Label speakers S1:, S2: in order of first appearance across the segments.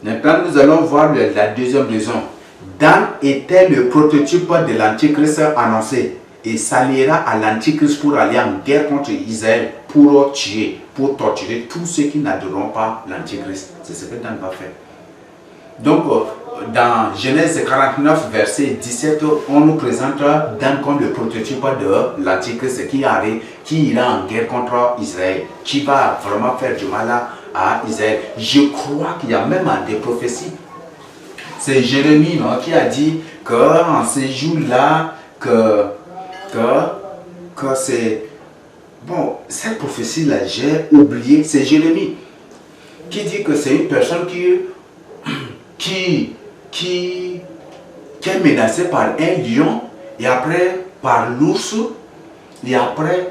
S1: Maintenant, nous allons voir la deuxième raison. Dan était le prototype de l'Antichrist annoncé et s'alliera à l'Antichrist pour aller en guerre contre Israël, pour tuer, pour torturer tous ceux qui n'adoreront pas l'Antichrist. C'est ce que Dan va faire. Donc, dans Genèse 49, verset 17, on nous présente Dan comme le prototype de l'Antichrist qui ira en guerre contre Israël, qui va vraiment faire du mal à Israël. Je crois qu'il y a même des prophéties. C'est Jérémie qui a dit qu'en ces jours-là, que c'est... Bon, cette prophétie-là, j'ai oublié. C'est Jérémie qui dit que c'est une personne qui est menacée par un lion, et après par l'ours, et après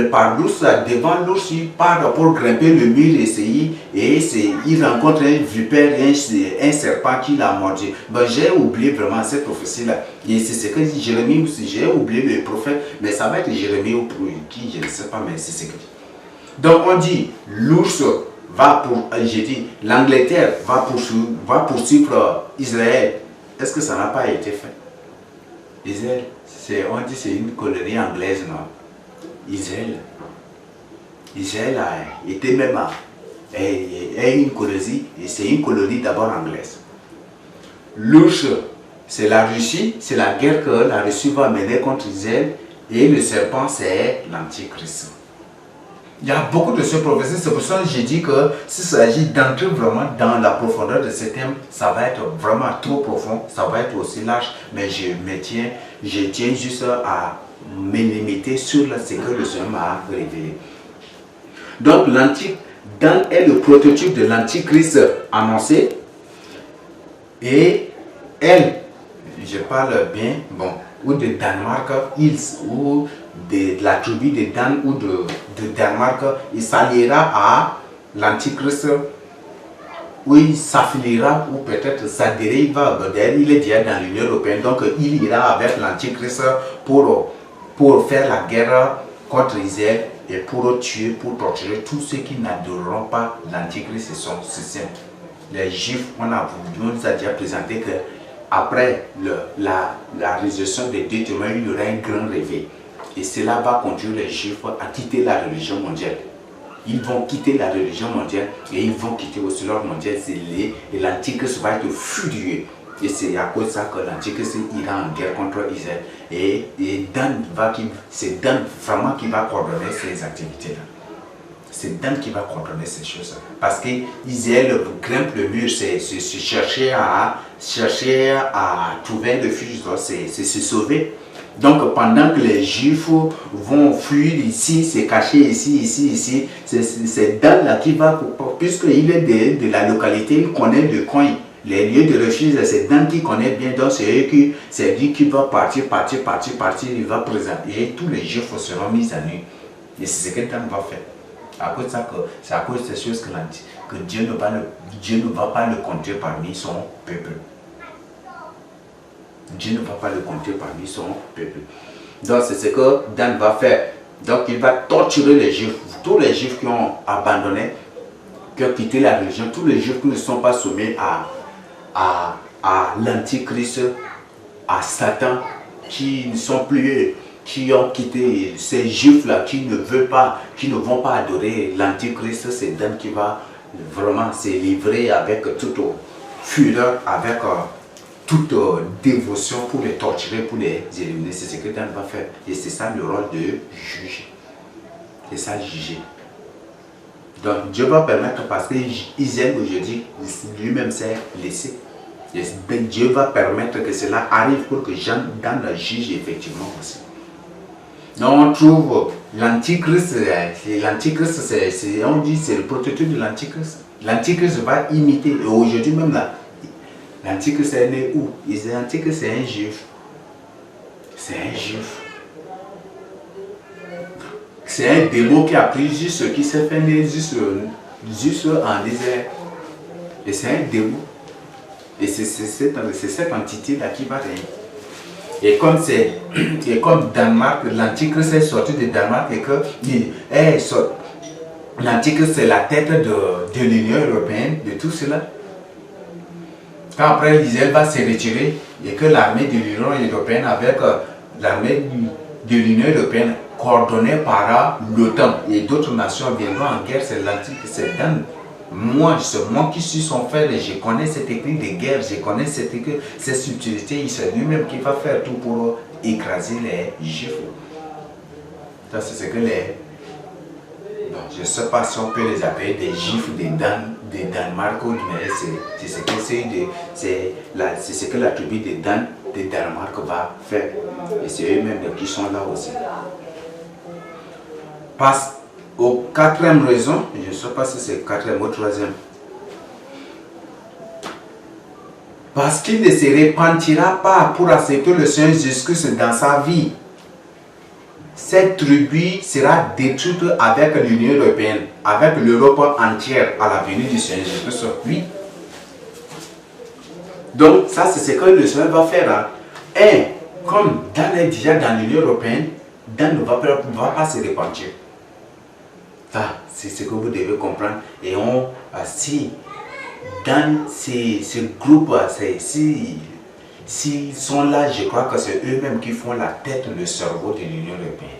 S1: par l'ours, devant l'ours, il part pour grimper le mur, il rencontre un vipère, un serpent qui l'a mordu. Ben, j'ai oublié vraiment cette prophétie-là. Et c'est ce que dit Jérémie aussi. J'ai oublié le prophète, mais ça va être Jérémie ou qui, je ne sais pas, mais c'est ce que dit. Donc on dit, l'ours va pour, j'ai dit, l'Angleterre va poursuivre Israël. Est-ce que ça n'a pas été fait? Israël, on dit c'est une colonie anglaise, non? Israël a été même une colonie, et c'est une colonie d'abord anglaise. L'ours, c'est la Russie, c'est la guerre que la Russie va mener contre Israël, et le serpent, c'est l'Antichrist. Il y a beaucoup de ces prophéties, c'est pour ça que j'ai dit que s'il s'agit d'entrer vraiment dans la profondeur de ce thème, ça va être vraiment trop profond, ça va être aussi large, mais je tiens juste à me limiter sur ce que le Seigneur m'a révélé. Donc Dan est le prototype de l'Antichrist annoncé, et elle, je parle bien, bon, ou de Danemark, ou de la tribu de Dan ou de Danemark, il s'alliera à l'Antichrist, ou il s'affiliera, ou peut-être s'adhérera, il est déjà dans l'Union européenne, donc il ira avec l'Antichrist pour faire la guerre contre Israël et pour tuer, pour torturer tous ceux qui n'adoreront pas l'Antichrist et son système. Les Juifs, on nous a déjà présenté que après la résurrection des deux témoins, il y aura un grand réveil. Et cela va conduire les Juifs à quitter la religion mondiale. Ils vont quitter la religion mondiale et ils vont quitter aussi leur mondial zélé, et l'Antichrist va être furieux. Et c'est à cause de ça que l'Antichrist ira en guerre contre Israël. Et c'est Dan vraiment qui va coordonner ces activités-là. C'est Dan qui va coordonner ces choses. Parce qu'Israël grimpe le mur, c'est chercher à trouver un refuge, c'est se sauver. Donc pendant que les Juifs vont fuir ici, se cacher ici, c'est Dan là qui va, puisqu'il est de la localité, il connaît le coin. Les lieux de refuge, c'est Dan qui connaît bien, donc c'est lui qui va partir, il va présenter, et tous les Juifs seront mis à nu. Et c'est ce que Dan va faire. À cause de ça, c'est à cause de ces choses que Dieu ne va pas le compter parmi son peuple. Dieu ne va pas le compter parmi son peuple. Donc c'est ce que Dan va faire. Donc il va torturer les Juifs, tous les Juifs qui ont abandonné, qui ont quitté la religion, tous les Juifs qui ne sont pas soumis à l'Antichrist, à Satan, qui ne sont plus, qui ont quitté ces Juifs-là, qui ne vont pas adorer l'Antichrist. C'est Dan qui va vraiment se livrer avec toute fureur, avec toute dévotion pour les torturer, pour les éliminer. C'est ce que Dan va faire. Et c'est ça le rôle de juge. C'est ça, juger. Donc Dieu va permettre, parce qu'Israël aujourd'hui, lui-même s'est laissé. Et Dieu va permettre que cela arrive pour que Dan juge effectivement aussi. Donc on trouve l'Antichrist, on dit c'est le prototype de l'Antichrist. L'Antichrist va imiter, et aujourd'hui même là, l'Antichrist est né où? L'Antichrist c'est un Juif. C'est un Juif. C'est un démon qui a pris juste, qui s'est fait né juste en Israël. Et c'est un démon. Et c'est cette entité-là qui va régner. Et comme Danemark, l'Antichrist est sorti de Danemark, et que l'Antichrist c'est la tête de l'Union européenne, de tout cela. Quand après l'Israël va se retirer et que l'armée de l'Union européenne avec l'armée de l'Union européenne coordonnée par l'OTAN et d'autres nations viendront en guerre, c'est Dan. C'est moi qui suis son frère et je connais cette technique de guerre, je connais cette subtilité, c'est lui-même qui va faire tout pour écraser les Juifs. Ça, c'est ce que je ne sais pas si on peut les appeler des Juifs de Danemark ou mais c'est ce que la tribu de Danemark va faire. Et c'est eux-mêmes qui sont là aussi. Passe au quatrième raison, je ne sais pas si c'est quatrième ou troisième. Parce qu'il ne se repentira pas pour accepter le Seigneur Jésus-Christ dans sa vie. Cette tribu sera détruite avec l'Union européenne, avec l'Europe entière à la venue du Seigneur Jésus-Christ. Oui. Donc, ça, c'est ce que le Seigneur va faire. Et comme Dan est déjà dans l'Union européenne, Dan ne va pas se repentir. Ça, c'est ce que vous devez comprendre. Et si dans ce groupe, s'ils sont là, je crois que c'est eux-mêmes qui font la tête, le cerveau de l'Union européenne.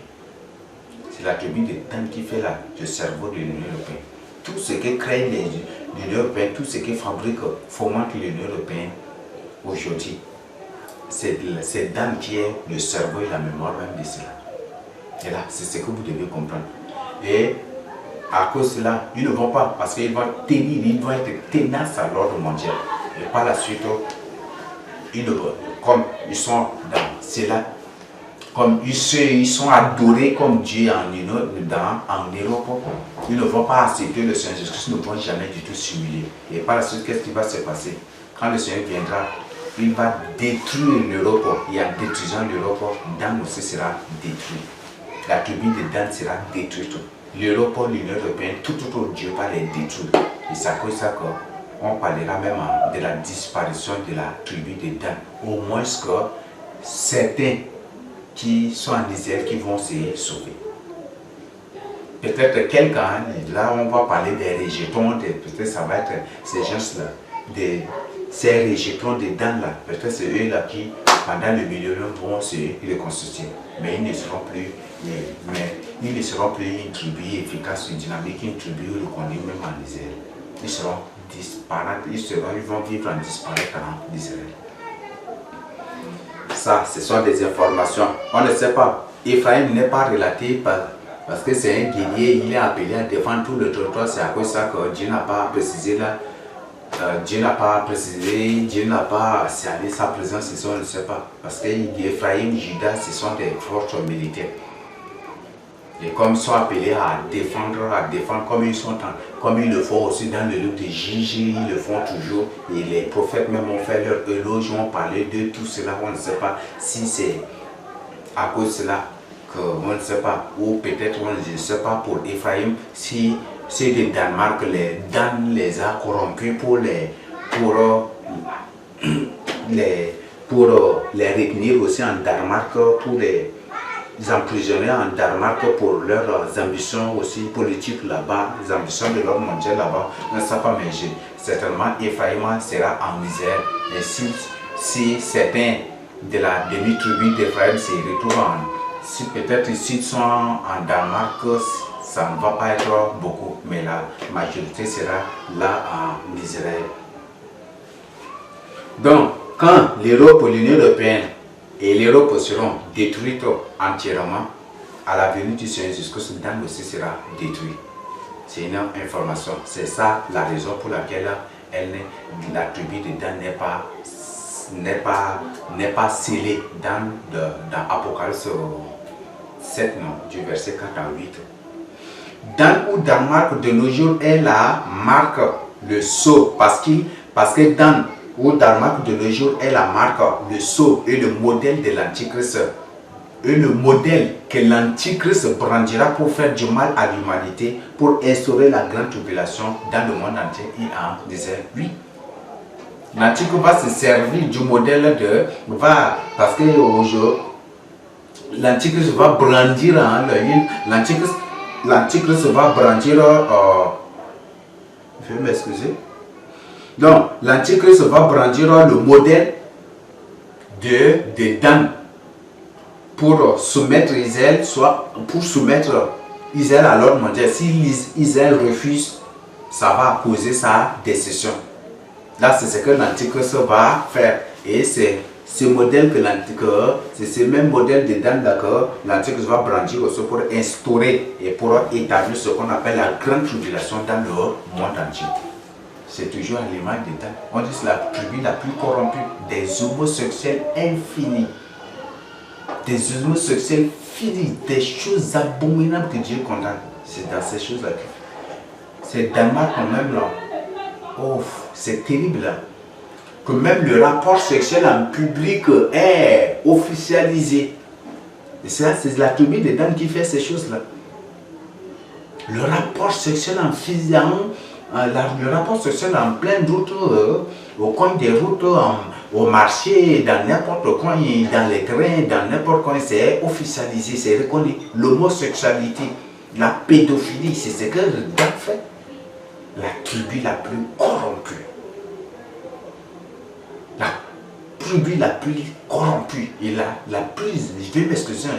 S1: C'est la tribu de Dan qui fait le cerveau de l'Union européenne. Tout ce qui crée l'Union européenne, tout ce qui fabrique, fomente l'Union européenne aujourd'hui, c'est Dan qui est le cerveau et la mémoire même de cela. Et là, c'est ce que vous devez comprendre. Et à cause de cela, ils ne vont pas, parce qu'ils vont tenir, ils vont être tenaces à l'ordre mondial. Et par la suite, comme ils sont dans cela, comme ils sont adorés comme Dieu en Europe, ils ne vont pas accepter le Seigneur Jésus-Christ, ils ne vont jamais du tout s'humilier. Et par la suite, qu'est-ce qui va se passer? Quand le Seigneur viendra, il va détruire l'Europe. Et en détruisant l'Europe, Dan aussi sera détruit. La tribu de Dan sera détruite. L'Europe, l'Union européenne, tout autour de Dieu va les détruire. Et c'est à cause de ça qu'on parlera même de la disparition de la tribu de Dan. Au moins que certains qui sont en Israël qui vont se sauver. Peut-être quelqu'un, là on va parler des rejetons, peut-être ça va être ces gens-là, ces rejetons de Dan là, peut-être c'est eux là qui, pendant le millénaire, vont se reconstituer. Mais ils ne seront plus une tribu efficace, une dynamique, une tribu reconnue même en Israël. Ils seront disparates, ils vont vivre en disparaître en Israël. Ça, ce sont des informations. On ne sait pas. Ephraim n'est pas relaté parce que c'est un guerrier, il est appelé à défendre tout le territoire. C'est à cause de ça que Dieu n'a pas précisé là. Dieu n'a pas précisé, Dieu n'a pas signalé sa présence ici, on ne sait pas. Parce que Ephraim, Juda, ce sont des forces militaires. Et comme ils sont appelés à défendre comme ils le font aussi dans le livre de Gigi, ils le font toujours. Et les prophètes même ont fait leur éloge, ont parlé de tout cela. On ne sait pas si c'est à cause de cela qu'on ne sait pas. Ou peut-être on ne sait pas pour Ephraim si c'est de Danemark, Dan les a corrompus pour les retenir aussi en Danemark, pour les emprisonner en Danemark pour leurs ambitions aussi politiques là-bas, les ambitions de l'ordre mondial là-bas. On ne sait pas, mais certainement Ephraim sera en misère. Et si certains de la demi-tribu d'Ephraim se retrouvent si peut-être s'ils sont en Danemark, ça ne va pas être beaucoup, mais la majorité sera là en Israël. Donc, quand l'Europe, l'Union européenne et l'Europe seront détruites entièrement, à la venue du Seigneur Jésus-Christ, Dan aussi sera détruit. C'est une information. C'est ça la raison pour laquelle la tribu de Dan n'est pas scellée dans Apocalypse 7, non, du verset 4 à 8. Dan ou Danemark de nos jours est la marque, le sceau, parce que Dan ou Danemark de nos jours est la marque, le sceau et le modèle de l'Antichrist. Et le modèle que l'Antichrist brandira pour faire du mal à l'humanité, pour instaurer la grande tribulation dans le monde entier et en Israël. Oui. L'Antichrist va se servir du modèle parce que aujourd'hui, l'Antichrist va brandir, l'Antichrist va brandir, je vais m'excuser, Donc, l'Antichrist va brandir le modèle de Dan pour soumettre Israël, soit pour soumettre Israël à l'ordre mondial. Si Israël refuse, ça va causer sa décision. Là, c'est ce que l'Antichrist va faire. Et c'est ce modèle que l'Antichrist, c'est ce même modèle de Dan que l'Antichrist va brandir aussi pour instaurer et pour établir ce qu'on appelle la grande tribulation dans le monde entier. C'est toujours à l'image de Dan. On dit que c'est la tribu la plus corrompue, des homosexuels infinis. Des homosexuels finis, des choses abominables que Dieu condamne. C'est dans ces choses-là. C'est Danemark quand même là. Oh, c'est terrible là. Que même le rapport sexuel en public est officialisé. Et ça, c'est la tribu de Dan qui fait ces choses-là. Le rapport sexuel en le rapport sexuel en pleine route, au coin des routes, au marché, dans n'importe quoi, dans les trains, dans n'importe quoi, c'est officialisé, c'est reconnu. L'homosexualité, la pédophilie, c'est ce que Dan fait. La tribu la plus corrompue. La tribu la plus corrompue et la plus, je vais m'excuser,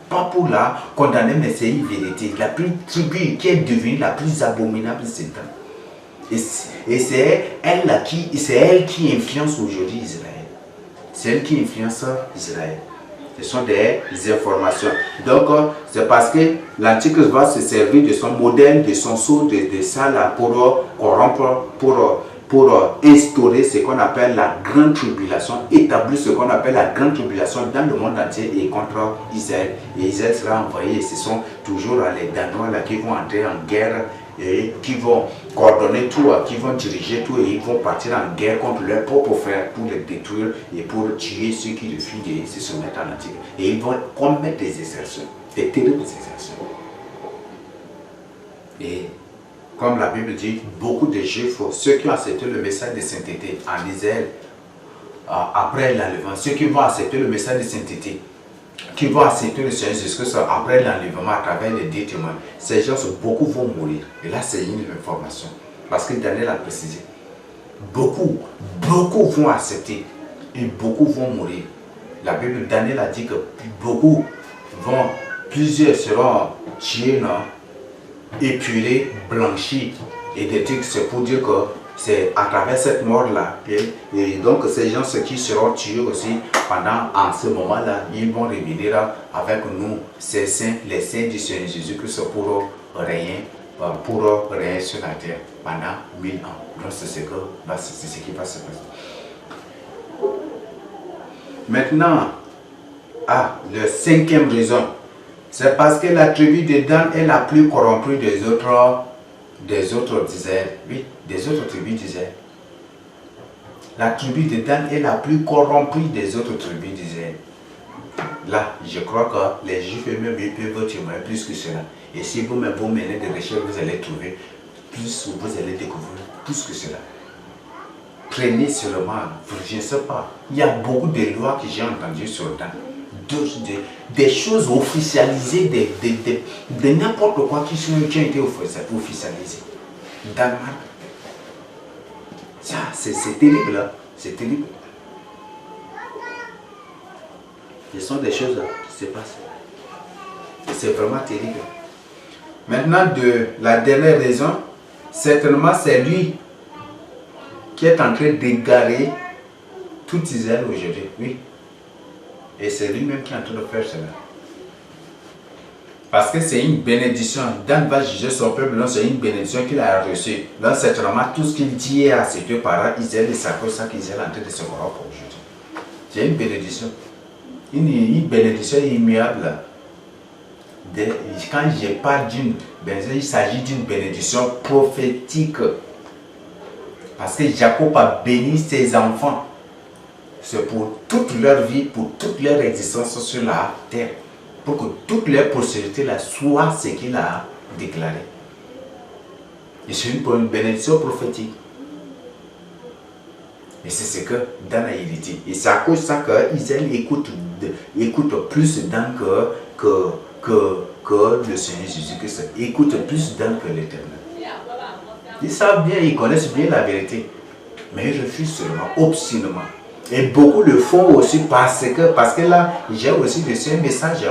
S1: pas pour la condamner, mais c'est une vérité. La plus tribu qui est devenue la plus abominable, c'est Dan. Et c'est elle qui influence aujourd'hui Israël. C'est elle qui influence Israël. Ce sont des informations. Donc, c'est parce que l'Antichrist va se servir de son modèle, de son sceau, de ça là, pour corrompre, pour instaurer ce qu'on appelle la grande tribulation, établir ce qu'on appelle la grande tribulation dans le monde entier et contre Israël. Et Israël sera envoyé. Et ce sont toujours les Danois là qui vont entrer en guerre et qui vont coordonner tout, qui vont diriger tout et ils vont partir en guerre contre leurs propres frères pour les détruire et pour tuer ceux qui refusent de se soumettre à l'Antichrist. Et ils vont commettre des exercices, des terribles exercices. Et comme la Bible dit, beaucoup de Juifs, ceux qui ont accepté le message de sainteté en Israël, après l'enlèvement, ceux qui vont accepter le message de sainteté, qui vont accepter le Seigneur Jésus-Christ après l'enlèvement à travers les 10 témoins, ces gens, beaucoup vont mourir. Et là, c'est une information. Parce que Daniel a précisé. Beaucoup vont accepter et beaucoup vont mourir. La Bible, Daniel a dit que plusieurs seront tués, non, épurés, blanchis. Et des trucs, c'est pour dire que c'est à travers cette mort-là. Et donc, ces gens, ceux qui seront tués aussi, en ce moment-là, ils vont revenir avec nous, ces saints, les saints du Seigneur Jésus-Christ pour régner sur la terre pendant 1000 ans. Donc, c'est ce qui va se passer. Maintenant, la cinquième raison, c'est parce que la tribu de Dan est la plus corrompue des autres d'Israël. Oui, des autres tribus d'Israël. La tribu de Dan est la plus corrompue des autres tribus d'Israël. Là, je crois que les Juifs eux-mêmes peuvent témoigner plus que cela. Et si vous-même vous menez des recherches, vous allez trouver plus, vous allez découvrir plus que cela. Prenez seulement, je ne sais pas, il y a beaucoup de lois que j'ai entendues sur Dan. Des choses officialisées, de n'importe quoi qui ont été officialisées. Danemark. Ça, c'est terrible, là. C'est terrible. Ce sont des choses qui se passent. C'est vraiment terrible. Maintenant, la dernière raison, certainement c'est lui qui est en train d'égarer tout Israël aujourd'hui. Oui. Et c'est lui-même qui est en train de faire cela. Parce que c'est une bénédiction. Dan va juger son peuple, c'est une bénédiction qu'il a reçue. Donc, certainement, tout ce qu'il dit à ses deux parents, Israël et sa cause, ça qu'Israël est en train de se corrompre aujourd'hui. C'est une bénédiction. Une bénédiction immuable. Quand je parle d'une bénédiction, il s'agit d'une bénédiction prophétique. Parce que Jacob a béni ses enfants. C'est pour toute leur vie, pour toute leur existence sur la terre. Pour que toute leur postérité soit ce qu'il a déclaré. Et c'est une bénédiction prophétique. Et c'est ce que Dan a hérité. Et c'est à cause de ça qu'Israël écoute plus Dan que le Seigneur Jésus-Christ. Écoute plus Dan que l'Éternel. Ils savent bien, ils connaissent bien la vérité. Mais ils refusent seulement, obstinément. Et beaucoup le font aussi parce que là, j'ai aussi reçu un message.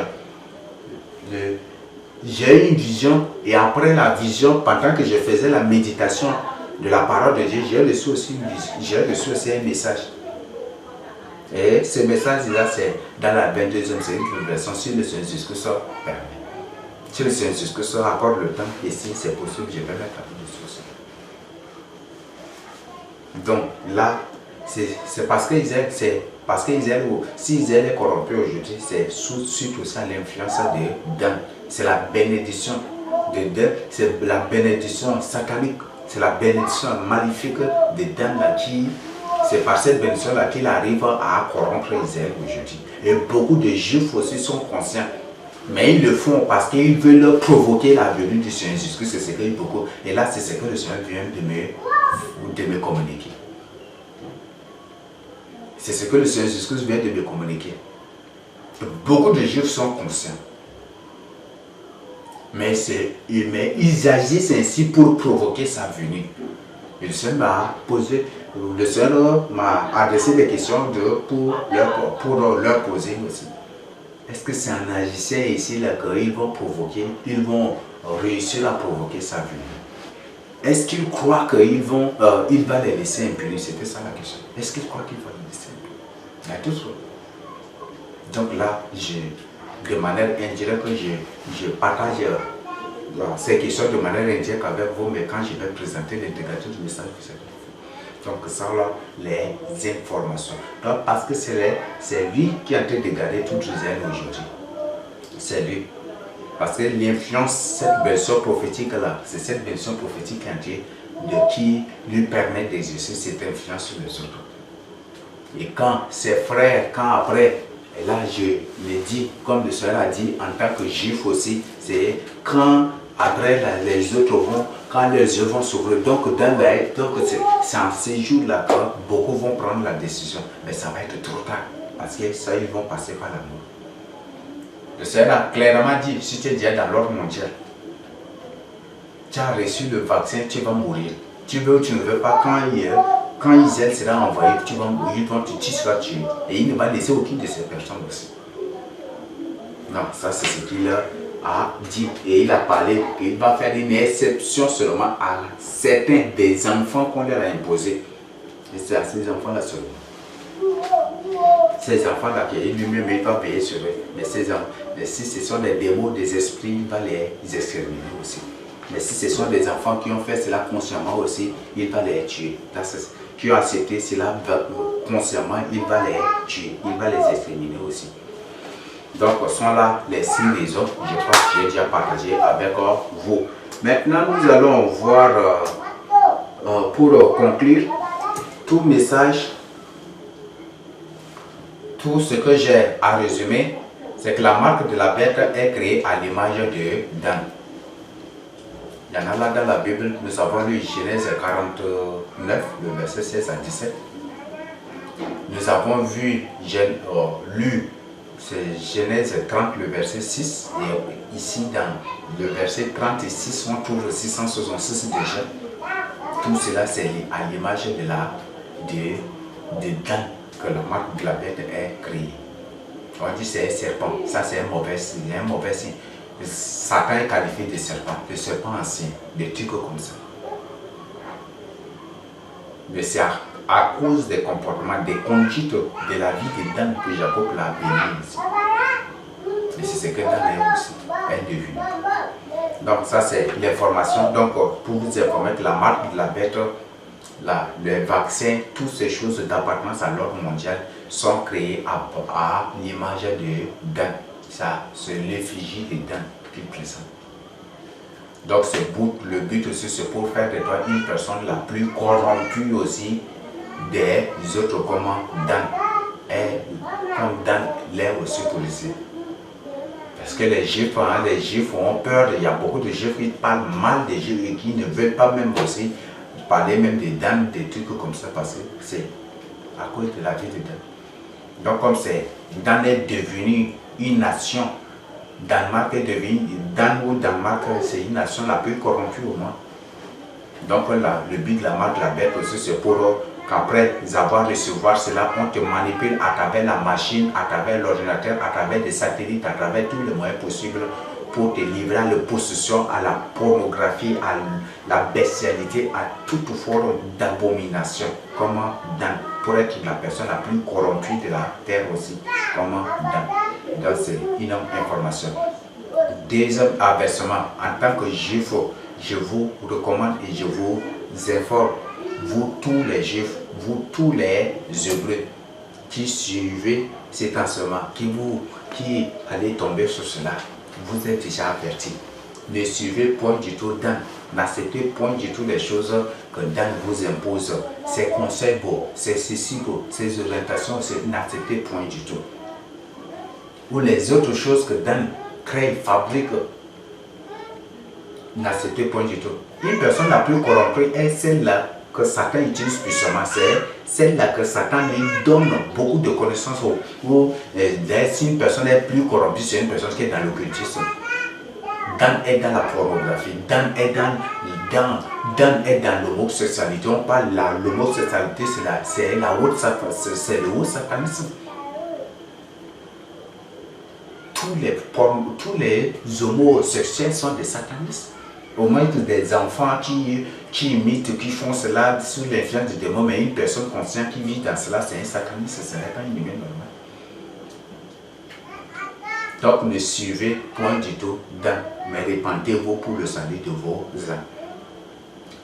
S1: J'ai eu une vision et après la vision, pendant que je faisais la méditation de la parole de Dieu, j'ai reçu aussi un message. Et ce message-là, c'est dans la 22e version, si le Saint-Esprit permet. Si le Saint-Esprit apporte le temps, et si c'est possible, je vais mettre un peu de source. Donc là, c'est parce qu'Israël, si Israël est corrompu aujourd'hui, c'est suite aussi à l'influence de Dan. C'est la bénédiction de Dan, c'est la bénédiction satanique, c'est la bénédiction maléfique de Dan là, c'est par cette bénédiction-là qu'il arrive à corrompre Israël aujourd'hui. Et beaucoup de Juifs aussi sont conscients. Mais ils le font parce qu'ils veulent provoquer la venue du Seigneur Jésus-Christ. C'est ce que beaucoup. Et là, c'est ce que le Seigneur vient de me communiquer. C'est ce que le Seigneur Jésus-Christ vient de me communiquer. Beaucoup de Juifs sont conscients. Mais ils agissent ainsi pour provoquer sa venue. Et le Seigneur m'a adressé des questions pour leur poser aussi. Est-ce que c'est en agissant ici là qu'ils vont réussir à provoquer sa venue? Est-ce qu'ils croient qu'il va les laisser impunis? C'était ça la question. Est-ce qu'ils croient qu'il va les laisser impunis? Il y a tout ça. Donc là, de manière indirecte, je partage ces questions de manière indirecte avec vous, mais quand je vais présenter l'intégralité du message que c'est. Donc ça là, les informations. Donc parce que c'est lui qui est en train de garder tout Israël aujourd'hui. C'est lui. Parce que l'influence, cette version prophétique là, c'est cette version prophétique qui lui permet d'exercer cette influence sur les autres. Et quand ses frères, après, et là je le dis, comme le Seigneur a dit en tant que juif aussi, c'est quand après les autres quand les yeux vont s'ouvrir, donc c'est en ces jours-là que beaucoup vont prendre la décision, mais ça va être trop tard, parce que ça, ils vont passer par la mort. Le Seigneur a clairement dit, si tu es déjà dans l'ordre mondial, tu as reçu le vaccin, tu vas mourir. Tu veux ou tu ne veux pas, quand Israël sera envoyé, tu vas mourir, tu seras tué. Et il ne va laisser aucune de ces personnes aussi. Non, ça c'est ce qu'il a dit. Et il a parlé qu'il va faire une exception seulement à certains des enfants qu'on leur a imposés. Et c'est à ces enfants-là seulement. Ces enfants-là, lui-même, il va veiller sur eux. Mais si ce sont des démons, des esprits, il va les exterminer aussi. Mais si ce sont des enfants qui ont fait cela consciemment aussi, il va les tuer. Qui ont accepté cela consciemment, il va les tuer, il va les exterminer aussi. Donc, ce sont là les 6 raisons, je crois que j'ai déjà partagé avec vous. Maintenant, nous allons voir, pour conclure, tout message, tout ce que j'ai à résumer, c'est que la marque de la bête est créée à l'image de Dan. Il y en a là dans la Bible, nous avons lu Genèse 49, le verset 16 à 17. Nous avons lu Genèse 30, le verset 6. Et ici, dans le verset 36, on trouve 666 déjà. Tout cela, c'est à l'image de Dan que la marque de la bête est créée. On dit c'est un serpent. Ça, c'est un mauvais signe. Satan est qualifié de serpent ancien, des trucs comme ça. Mais c'est à cause des comportements, des conduites de la vie de Dan que Jacob l'a béni ici. Et c'est ce que Dan est aussi, est devenu. Donc ça c'est l'information. Donc pour vous informer que la marque de la bête, le vaccin, toutes ces choses d'appartenance à l'ordre mondial sont créées à l'image de Dan. Ça, c'est l'effigie de Dan qu'il présente. Donc le but aussi, c'est pour faire de toi une personne la plus corrompue aussi des autres, comme Dan l'est aussi pour ici. Parce que les Juifs ont peur, il y a beaucoup de Juifs qui parlent mal des Juifs et qui ne veulent pas même aussi parler même de Dan, des trucs comme ça, parce que c'est à cause de la vie de Dan. Donc comme Dan est devenu une nation, Danemark est devenu, Danemark c'est une nation la plus corrompue au monde. Donc le but de la marque de la bête aussi c'est pour qu'après avoir recevoir cela, on te manipule à travers la machine, à travers l'ordinateur, à travers des satellites, à travers tous les moyens possibles pour te livrer à la possession, à la pornographie, à la bestialité, à toute forme d'abomination. Comment Dan, pour être la personne la plus corrompue de la terre aussi. Comment Dan. Donc c'est une information. Deuxième avertissement, en tant que juif, je vous recommande et je vous informe, vous tous les juifs, vous tous les hébreux qui suivez cet enseignement, qui allez tomber sur cela, vous êtes déjà avertis. Ne suivez point du tout Dan, n'acceptez point du tout les choses que Dan vous impose, ses conseils beaux, ses ceci beaux, ses orientations, n'acceptez point du tout. Ou les autres choses que Dan crée, fabrique, n'acceptez point du tout. Une personne la plus corrompue est celle-là que Satan utilise puissamment, c'est celle-là que Satan lui donne beaucoup de connaissances. Si une personne est plus corrompue, c'est une personne qui est dans l'occultisme. Dan est dans la pornographie, Dan est dans l'homosexualité. On parle de l'homosexualité, c'est le haut satanisme. Tous les homosexuels sont des satanistes. Au moins des enfants qui imitent, qui font cela sous l'influence du démon, mais une personne consciente qui vit dans cela, c'est un sataniste, ce n'est pas une humaine normale. Donc ne suivez point du tout Dan, mais répentez-vous pour le salut de vos âmes.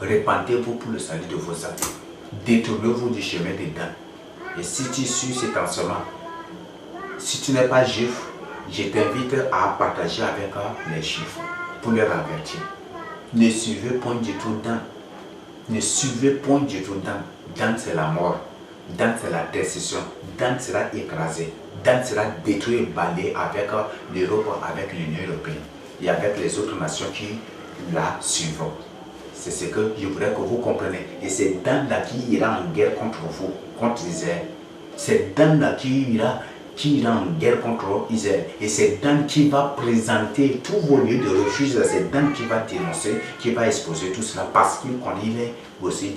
S1: Répentez-vous pour le salut de vos âmes. Détournez-vous du chemin de Dan. Et si tu suis cet enseignement, si tu n'es pas juif, je t'invite à partager avec les juifs pour leur avertir. Ne suivez point du tout Dan. Ne suivez point du tout Dan. Dan c'est la mort. Dan c'est la décision. Dan sera écrasé. Dan sera détruit et balayé avec l'Europe, avec l'Union européenne et avec les autres nations qui la suivront. C'est ce que je voudrais que vous compreniez. Et c'est Dan là qui ira en guerre contre vous, contre Israël. C'est Dan là qui ira en guerre contre Israël. Et c'est Dan qui va présenter tous vos lieux de refuge. C'est Dan qui va dénoncer, qui va exposer tout cela parce qu'il connaît, il est aussi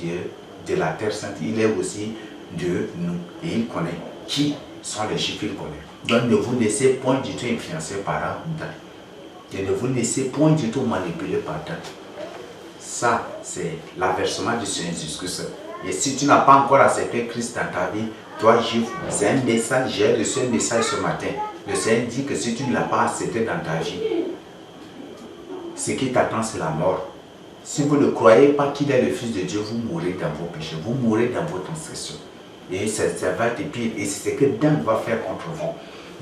S1: de la terre sainte, il est aussi de nous. Et il connaît qui sont les juifs qu'il connaît. Donc ne vous laissez point du tout influencer par Dan. Et ne vous laissez point du tout manipuler par Dan. Ça, c'est l'avertissement du Seigneur Jésus-Christ. Et si tu n'as pas encore accepté Christ dans ta vie, toi juif, c'est un message, j'ai reçu un message ce matin. Le Seigneur dit que si tu ne l'as pas accepté dans ta vie, ce qui t'attend c'est la mort. Si vous ne croyez pas qu'il est le Fils de Dieu, vous mourrez dans vos péchés, vous mourrez dans votre transgression. Et ça va être pire. Et c'est ce que Dan va faire contre vous.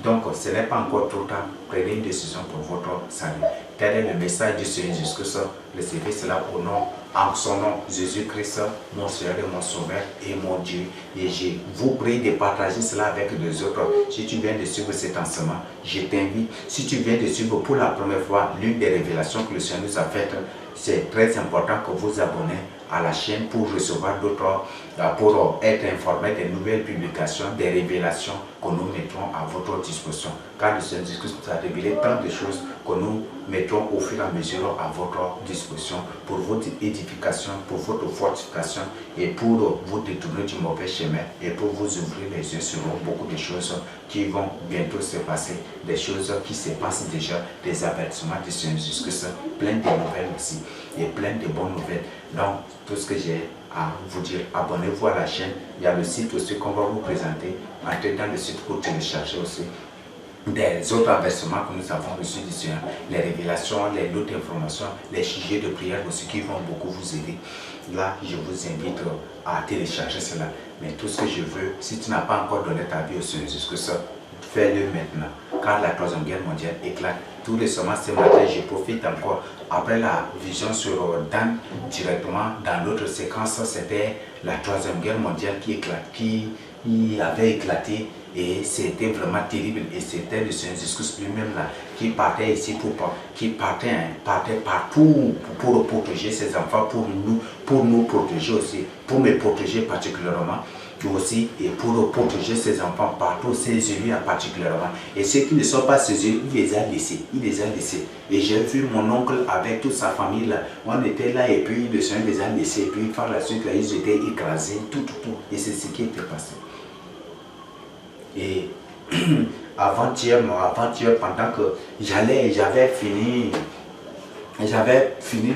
S1: Donc ce n'est pas encore trop tard. Prenez une décision pour votre salut. Tel est le message du Seigneur Jésus-Christ. Recevez cela au nom, en son nom, Jésus-Christ, mon Seigneur et mon Sauveur et mon Dieu. Et je vous prie de partager cela avec les autres. Si tu viens de suivre cet enseignement, je t'invite. Si tu viens de suivre pour la première fois l'une des révélations que le Seigneur nous a faites, c'est très important que vous abonnez à la chaîne pour recevoir d'autres, pour être informé des nouvelles publications, des révélations que nous mettrons à votre disposition. Car le Seigneur Jésus-Christ nous a révélé tant de choses que nous mettrons au fur et à mesure à votre disposition pour votre édification, pour votre fortification et pour vous détourner du mauvais chemin et pour vous ouvrir les yeux sur beaucoup de choses qui vont bientôt se passer, des choses qui se passent déjà, des avertissements du Seigneur Jésus-Christ, plein de nouvelles aussi et plein de bonnes nouvelles. Donc, tout ce que j'ai à vous dire, abonnez-vous à la chaîne. Il y a le site aussi qu'on va vous présenter. Entrez dans le site pour télécharger aussi des autres avertissements que nous avons reçus du Seigneur, les révélations, les autres informations, les sujets de prière aussi qui vont beaucoup vous aider. Là, je vous invite à télécharger cela. Mais tout ce que je veux, si tu n'as pas encore donné ta vie au Seigneur Jésus-Christ, fais-le maintenant. Car la troisième guerre mondiale éclate. Tout récemment, ce matin, je profite encore. Après la vision sur Dan, directement dans l'autre séquence, c'était la troisième guerre mondiale qui avait éclaté. Et c'était vraiment terrible. Et c'était le Seigneur Jésus lui-même là qui partait ici, qui partait partout pour protéger ses enfants, pour nous protéger aussi, pour me protéger particulièrement. aussi et pour protéger ses enfants partout, ses élus en particulièrement. Et ceux qui ne sont pas ses élus, il les a laissés. Il les a laissés. Et j'ai vu mon oncle avec toute sa famille là. On était là et puis le Seigneur les a laissés. Et puis par la suite, là, ils étaient écrasés, tout. Et c'est ce qui était passé. Et avant-hier, pendant que j'avais fini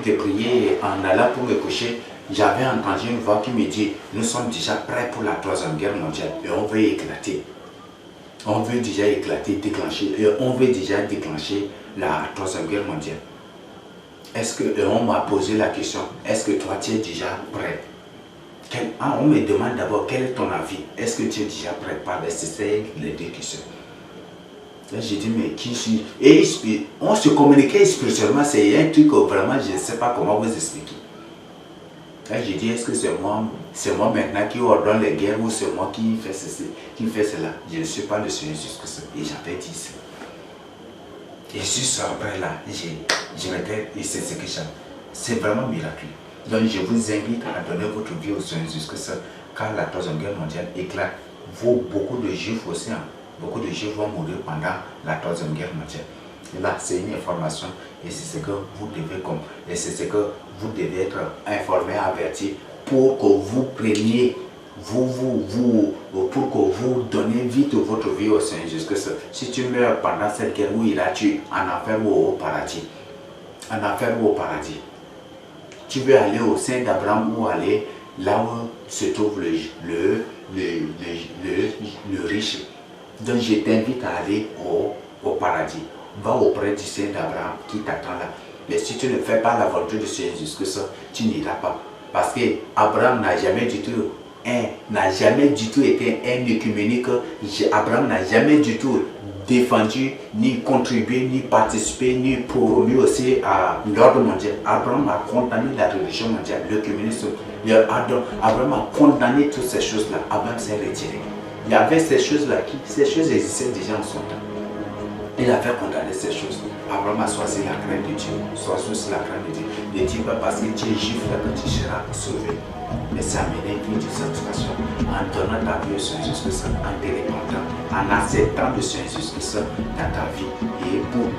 S1: de prier en allant pour me coucher, j'avais entendu une voix qui me dit, nous sommes déjà prêts pour la troisième guerre mondiale et on veut éclater. On veut déjà éclater, on veut déjà déclencher la troisième guerre mondiale. On m'a posé la question, est-ce que toi tu es déjà prêt? On me demande d'abord quel est ton avis. Est-ce que tu es déjà prêt? C'est les deux questions. Là, j'ai dit, mais qui suis Et on se communiquait spirituellement, c'est un truc que vraiment je ne sais pas comment vous expliquer. Là, j'ai dit, est-ce que c'est moi maintenant qui ordonne les guerres ou c'est moi qui fais ceci, qui fait cela? Je ne suis pas le Seigneur jusque ça. Et j'avais dit ça. Et juste après là, je m'étais, et c'est ce que j'aime. C'est vraiment miraculeux. Donc je vous invite à donner votre vie au Seigneur jusque ça. Quand la troisième guerre mondiale éclate, beaucoup de Juifs aussi, beaucoup de Juifs vont mourir pendant la troisième guerre mondiale. Et là, c'est une information et c'est ce que vous devez être informé, averti pour que vous preniez, pour que vous donnez vite votre vie au Seigneur jusque ça. Si tu meurs pendant cette guerre, où iras-tu? En enfer ou au paradis? En enfer ou au paradis? Tu veux aller au sein d'Abraham ou aller là où se trouve le riche. Donc je t'invite à aller au paradis. Va auprès du Saint d'Abraham qui t'attend là. Mais si tu ne fais pas la volonté du Seigneur jusque ça, tu n'iras pas. Parce que Abraham n'a jamais du tout été un œcuménique. Abraham n'a jamais du tout défendu, ni contribué, ni participé, ni promu aussi à l'ordre mondial. Abraham a condamné la religion mondiale, l'œcuménisme. Abraham a condamné toutes ces choses-là. Abraham s'est retiré. Il y avait ces choses-là ces choses existaient déjà en son temps. Il avait condamné ces choses. Abraham a choisi la crainte de Dieu. Choisi la crainte de Dieu. Ne dis pas parce que tu es juif là que tu seras sauvé. Mais c'est amener une vie de satisfaction en donnant ta vie au Seigneur jusque ça, en te repentant, en acceptant le Seigneur jusque ça dans ta vie et pour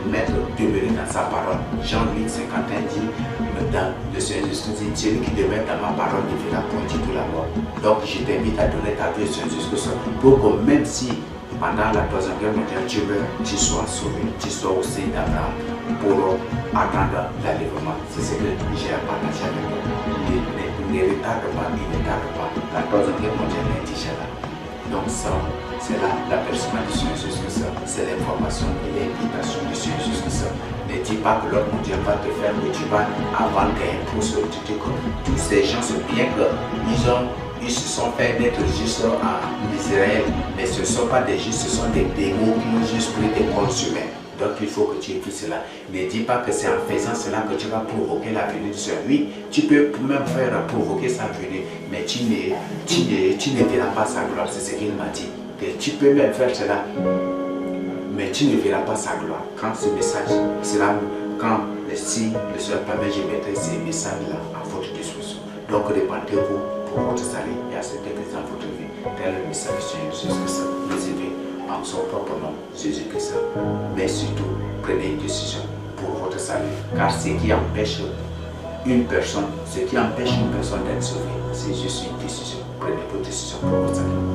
S1: demeurer dans sa parole. Jean 8, 51 dit, dans le Seigneur jusque dit, celui qui demeure dans ma parole ne verra point du tout la mort. Donc je t'invite à donner ta vie au Seigneur jusque ça pour que même si pendant la troisième guerre mondiale, tu sois sauvé, tu sois au sein d'Abraham pour attendre l'enlèvement. C'est ce que j'ai à partager avec toi. Ne retarde pas, la troisième guerre mondiale est déjà là. Donc ça, c'est là l'apercement du Seigneur jusque ça. C'est l'information et l'invitation du Seigneur jusque ça. Ne dis pas que l'ordre mondial va te faire que tu vas avoir un pouce sur le truc. Tous ces gens, c'est bien qu'ils se sont fait d'être juste en Israël, mais ce ne sont pas des justes, ce sont des démons qui ont juste pris des corps humains. Donc il faut que tu écoutes cela. Ne dis pas que c'est en faisant cela que tu vas provoquer la venue du Seigneur. Oui, tu peux même faire provoquer sa venue, mais tu ne verras pas sa gloire. C'est ce qu'il m'a dit. Que tu peux même faire cela, mais tu ne verras pas sa gloire. Quand ce message sera, si le Seigneur permet, je mettrai ces messages-là à votre disposition. Donc répandez-vous pour votre salut et acceptez que dans votre vie. Tel le message du Seigneur Jésus-Christ. Les aider en son propre nom, Jésus-Christ. Mais surtout, prenez une décision pour votre salut. Car ce qui empêche une personne d'être sauvée, c'est juste une décision. Prenez votre décision pour votre salut.